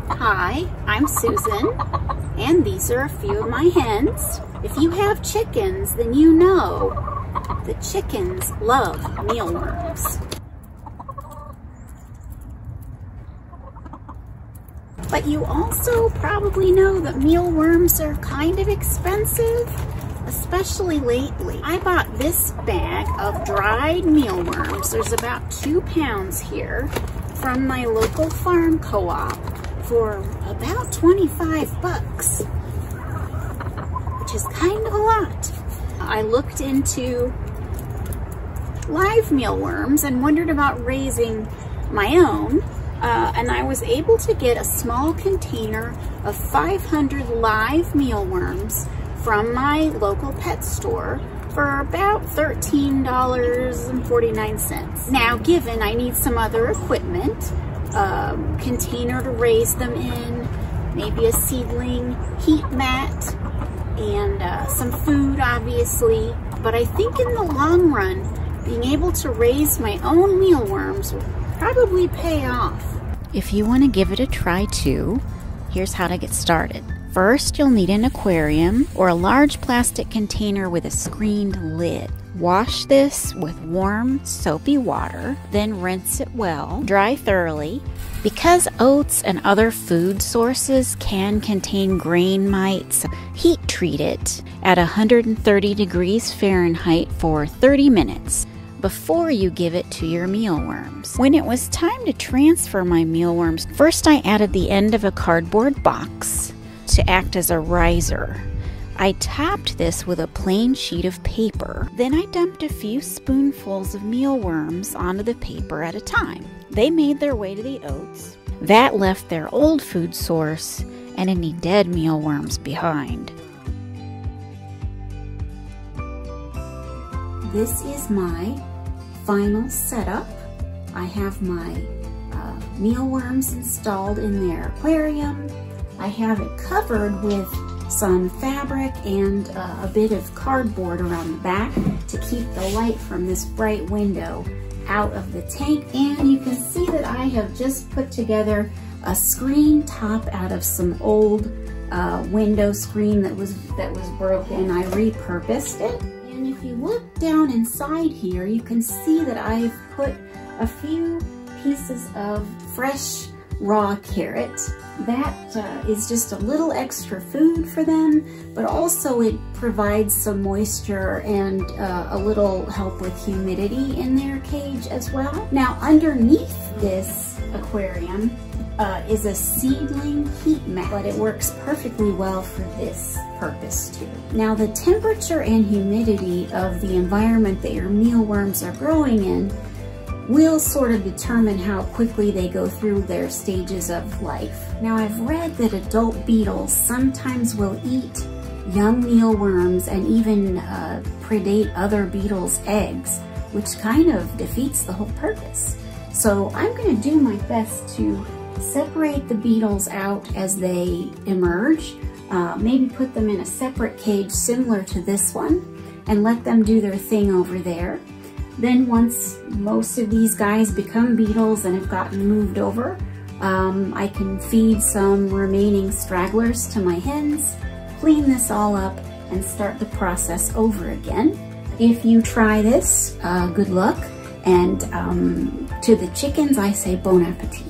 Hi, I'm Susan, and these are a few of my hens. If you have chickens, then you know the chickens love mealworms. But you also probably know that mealworms are kind of expensive, especially lately. I bought this bag of dried mealworms. There's about 2 pounds here from my local farm co-op for about 25 bucks, which is kind of a lot. I looked into live mealworms and wondered about raising my own, and I was able to get a small container of 500 live mealworms from my local pet store for about $13.49. Now, given I need some other equipment, container to raise them in, maybe a seedling heat mat, and some food, obviously. But I think in the long run, being able to raise my own mealworms will probably pay off. If you want to give it a try too, here's how to get started. First, you'll need an aquarium or a large plastic container with a screened lid. Wash this with warm, soapy water, then rinse it well, dry thoroughly. Because oats and other food sources can contain grain mites, heat treat it at 130 degrees Fahrenheit for 30 minutes before you give it to your mealworms. When it was time to transfer my mealworms, first I added the end of a cardboard box to act as a riser. I topped this with a plain sheet of paper. Then I dumped a few spoonfuls of mealworms onto the paper at a time. They made their way to the oats. That left their old food source and any dead mealworms behind. This is my final setup. I have my mealworms installed in their aquarium. I have it covered with some fabric and a bit of cardboard around the back to keep the light from this bright window out of the tank. And you can see that I have just put together a screen top out of some old window screen that was broken. I repurposed it. And if you look down inside here, you can see that I've put a few pieces of fresh raw carrot. That is just a little extra food for them, but also it provides some moisture and a little help with humidity in their cage as well. Now, underneath this aquarium is a seedling heat mat, but it works perfectly well for this purpose too. Now, the temperature and humidity of the environment that your mealworms are growing in will sort of determine how quickly they go through their stages of life. Now, I've read that adult beetles sometimes will eat young mealworms and even predate other beetles' eggs, which kind of defeats the whole purpose. So I'm going to do my best to separate the beetles out as they emerge, maybe put them in a separate cage similar to this one, and let them do their thing over there. Then once most of these guys become beetles and have gotten moved over, I can feed some remaining stragglers to my hens, clean this all up, and start the process over again. If you try this, good luck, and to the chickens I say bon appetit.